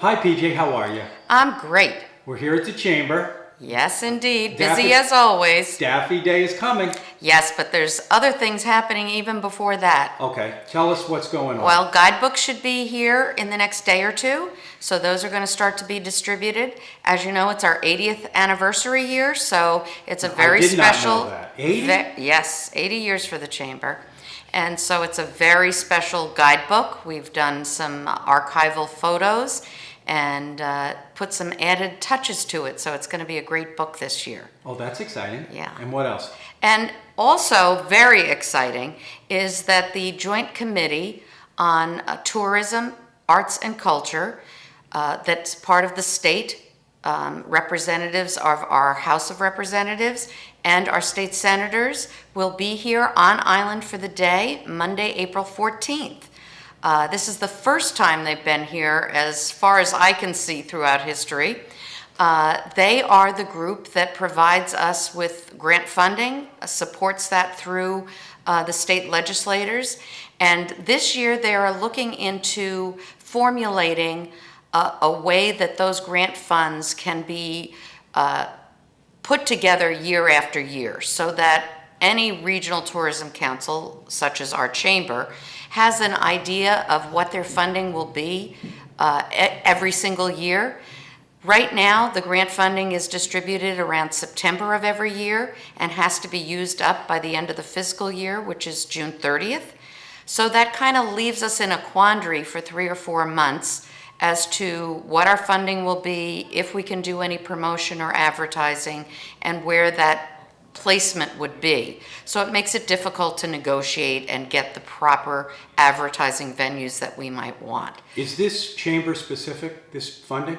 Hi PJ, how are you? I'm great. We're here at the Chamber. Yes, indeed. Busy as always. Daffy Day is coming. Yes, but there's other things happening even before that. Okay, tell us what's going on. Well, guidebooks should be here in the next day or two, so those are going to start to be distributed. As you know, it's our 80th anniversary year, so it's a very special. I did not know that. 80? Yes, 80 years for the Chamber. And so it's a very special guidebook. We've done some archival photos and put some added touches to it. So it's going to be a great book this year. Oh, that's exciting. Yeah. And what else? And also very exciting is that the Joint Committee on Tourism, Arts, and Culture, that's part of the state, representatives of our House of Representatives and our state senators will be here on island for the day, Monday, April 14th. This is the first time they've been here, as far as I can see throughout history. They are the group that provides us with grant funding, supports that through the state legislators. And this year they are looking into formulating a way that those grant funds can be put together year after year so that any regional tourism council, such as our chamber, has an idea of what their funding will be every single year. Right now, the grant funding is distributed around September of every year and has to be used up by the end of the fiscal year, which is June 30th. So that kind of leaves us in a quandary for 3 or 4 months as to what our funding will be, if we can do any promotion or advertising, and where that placement would be. So it makes it difficult to negotiate and get the proper advertising venues that we might want. Is this chamber specific, this funding?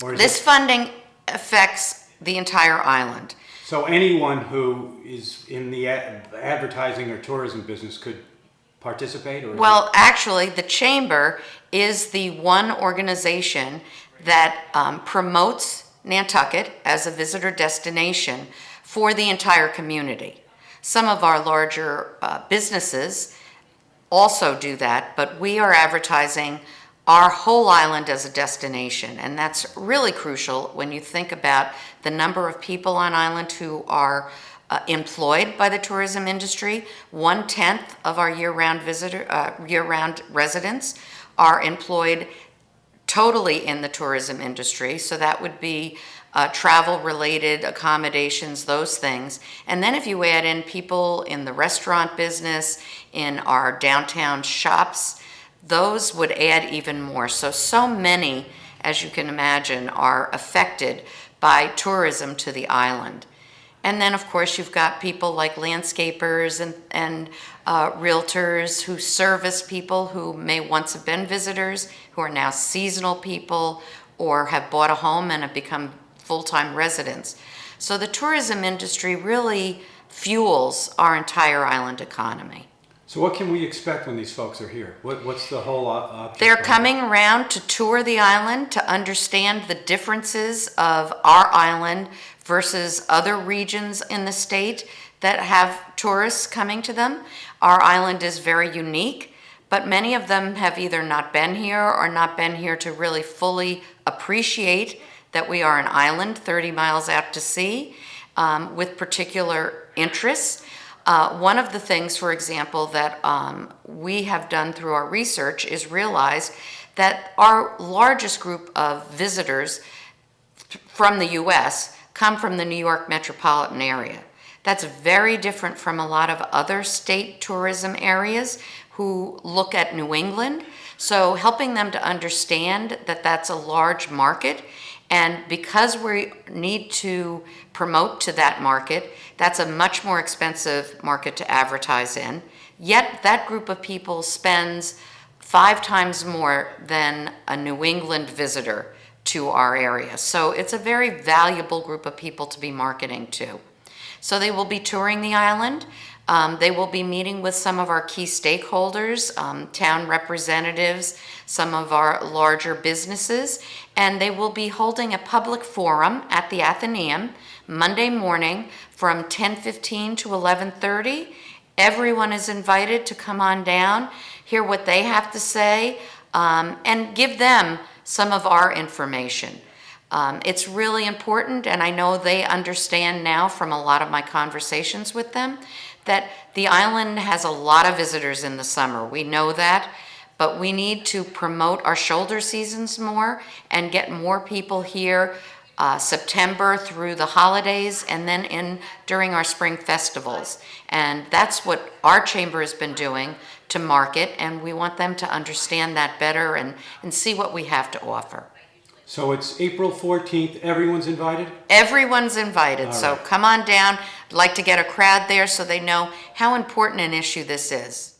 Or is This funding affects the entire island. So anyone who is in the advertising or tourism business could participate? Or Well, actually, the Chamber is the one organization that promotes Nantucket as a visitor destination for the entire community. Some of our larger businesses also do that, but we are advertising our whole island as a destination, and that's really crucial when you think about the number of people on island who are employed by the tourism industry. 1/10 of our year-round residents are employed totally in the tourism industry, so that would be travel-related accommodations, those things. And then if you add in people in the restaurant business, in our downtown shops, those would add even more. So many, as you can imagine, are affected by tourism to the island. And then, of course, you've got people like landscapers and realtors who service people who may once have been visitors, who are now seasonal people, or have bought a home and have become full-time residents. So the tourism industry really fuels our entire island economy. So what can we expect when these folks are here? What's the whole object? They're coming around to tour the island, to understand the differences of our island versus other regions in the state that have tourists coming to them. Our island is very unique, but many of them have either not been here or not been here to really fully appreciate that we are an island 30 miles out to sea with particular interests. One of the things, for example, that we have done through our research is realize that our largest group of visitors from the U.S. come from the New York metropolitan area. That's very different from a lot of other state tourism areas who look at New England. So helping them to understand that that's a large market, and because we need to promote to that market, that's a much more expensive market to advertise in. Yet that group of people spends 5 times more than a New England visitor to our area. So it's a very valuable group of people to be marketing to. So they will be touring the island. They will be meeting with some of our key stakeholders, town representatives, some of our larger businesses, and they will be holding a public forum at the Athenaeum Monday morning from 10:15 to 11:30. Everyone is invited to come on down, hear what they have to say, and give them some of our information. It's really important, and I know they understand now from a lot of my conversations with them, that the island has a lot of visitors in the summer. We know that, but we need to promote our shoulder seasons more and get more people here September through the holidays, and then during our spring festivals. And that's what our chamber has been doing to market, and we want them to understand that better and see what we have to offer. So it's April 14th, everyone's invited? Everyone's invited, All so right. come on down. I'd like to get a crowd there so they know how important an issue this is.